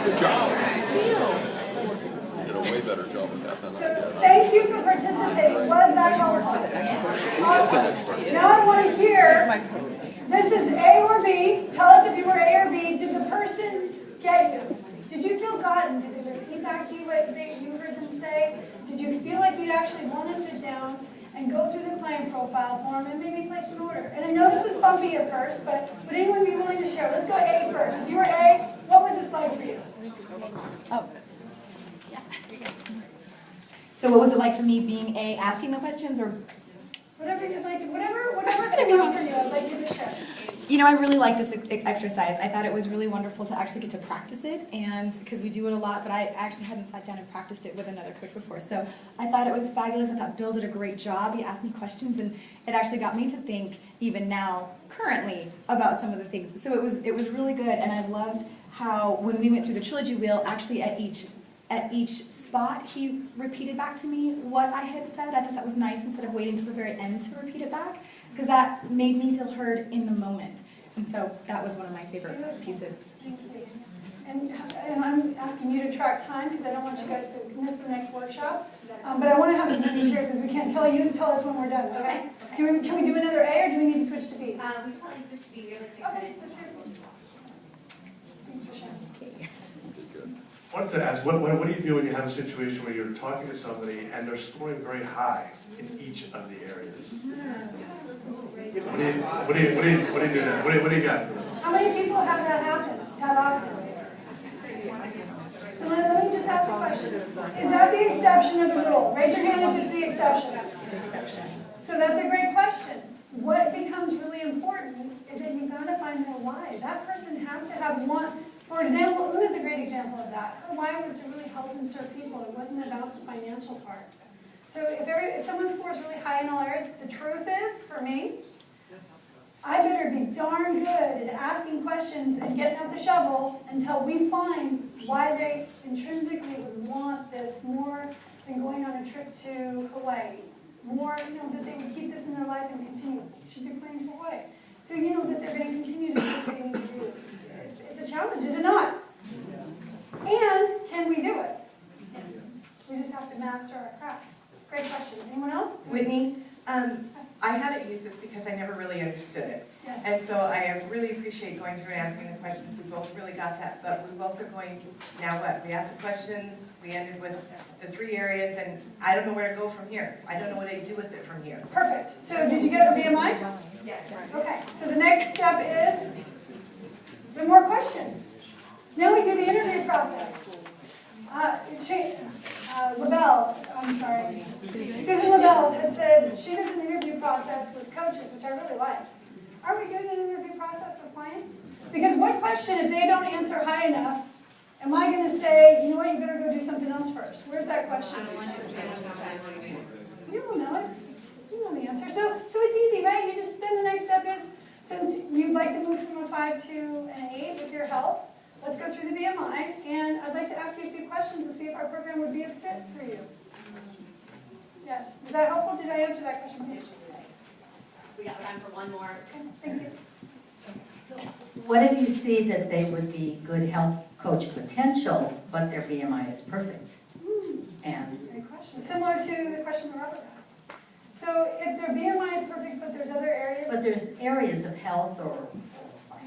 Good job. You did a way better job with that than I did. Thank you for participating. Was that helpful? Awesome. Now I want to hear, this is A or B. Tell us if you were A or B. Did the person get you? Did you feel gotten? Did they repeat back to you what you heard them say? Did you feel like you'd actually want to sit down and go through the client profile form and maybe place an order? And I know this is bumpy at first, but would anyone be willing to share? Let's go A first. If you were A, what was this like for you? Oh. Yeah. So what was it like for me being A, asking the questions, or? Whatever you'd like to, whatever came up for you, I'd like you to share. You know, I really like this exercise. I thought it was really wonderful to actually get to practice it, and because we do it a lot, but I actually hadn't sat down and practiced it with another coach before. So I thought it was fabulous. I thought Bill did a great job. He asked me questions, and it actually got me to think, even now, currently, about some of the things. So it was really good, and I loved how when we went through the trilogy wheel, actually at each spot, he repeated back to me what I had said. I thought that was nice instead of waiting till the very end to repeat it back, because that made me feel heard in the moment. And so that was one of my favorite pieces. Thank you. And I'm asking you to track time because I don't want you guys to miss the next workshop. But I want to have as many shares as we can. Kelly, you tell us when we're done, okay? Can we do another A or do we need to switch to B? We should probably switch to B. We have like 6 minutes. Let's hear it. Thanks for sharing. I wanted to ask, what do you do when you have a situation where you're talking to somebody and they're scoring very high in each of the areas? What do you do there? What do you got? How many people have that happen that often? So let me just ask a question. Is that the exception or the rule? Raise your hand if it's the exception. So that's a great question. What becomes really important is that you've got to find their why. That person has to have one. For example, Una's a great example of that. Her why was to really help and serve people. It wasn't about the financial part. So if someone scores really high in all areas, the truth is, for me, I better be darn good at asking questions and getting out the shovel until we find why they intrinsically would want this more than going on a trip to Hawaii. More, that they would keep this in their life and continue. Should be planning for Hawaii. So you know that they're going to continue to do what they need to do. It's a challenge, is it not? And can we do it? We just have to master our craft. Great question. Anyone else? Whitney, I haven't used this because I never really understood it. Yes. And so I really appreciate going through and asking the questions. We both really got that, but we both are going, now what? We asked the questions, we ended with the 3 areas, and I don't know where to go from here. I don't know what I do with it from here. Perfect. So did you get a BMI? Yes. Okay. So the next step is the more questions. Now we do the interview process. Susan LaBelle had said she does an interview process with coaches, which I really like. Are we doing an interview process with clients? Because what question, if they don't answer high enough, am I going to say, you know what, you better go do something else first? Where's that question? You don't know it. You know the answer. So it's easy, right? You just, then the next step is, since you'd like to move from a 5 to an 8 with your health, let's go through the BMI, and I'd like to ask you a few questions to see if our program would be a fit for you. Yes. Was that helpful? Did I answer that question? We got time for one more. Okay, thank you. What if you see that they would be good health coach potential, but their BMI is perfect? And Great question. Similar to the question that Robert asked. So if their BMI is perfect, but there's other areas? but there's areas of health or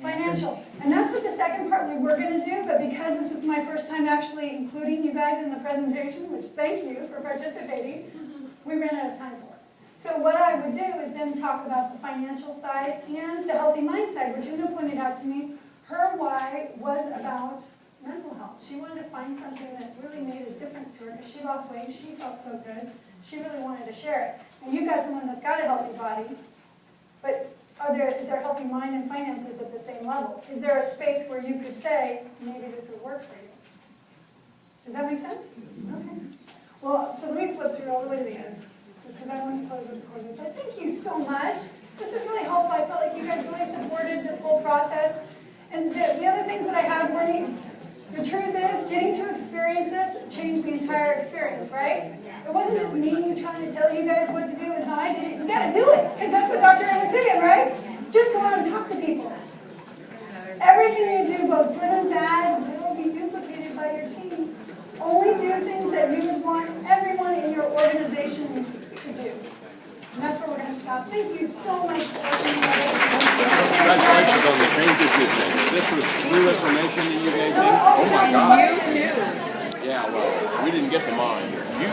Financial. And that's what the second part we were going to do, but because this is my first time actually including you guys in the presentation, which thank you for participating, we ran out of time for it. So what I would do is then talk about the financial side and the healthy mind side, which Una pointed out to me. Her why was about mental health. She wanted to find something that really made a difference to her because she lost weight, she felt so good, she really wanted to share it. And you've got someone that's got a healthy body, but is there healthy mind and finances at the same level? Is there a space where you could say, maybe this would work for you? Does that make sense? Okay. Well, so let me flip through all the way to the end, just because I want to close with the closing slide. Thank you so much. This is really helpful. I felt like you guys really supported this whole process. And the other things that I had were neat. The truth is, getting to experience this changed the entire experience, right? It wasn't just me trying to tell you guys what to do and how I did it. You got to do it, because that's what Dr. A was saying, right? Just go out and talk to people. Everything you do, both good and bad, will be duplicated organization to do. And that's where we're going to stop. Thank you so much for working with us. Congratulations on the changes you made. This was new information that you gave me. Oh my gosh. You too. Yeah, well, we didn't get to mine. You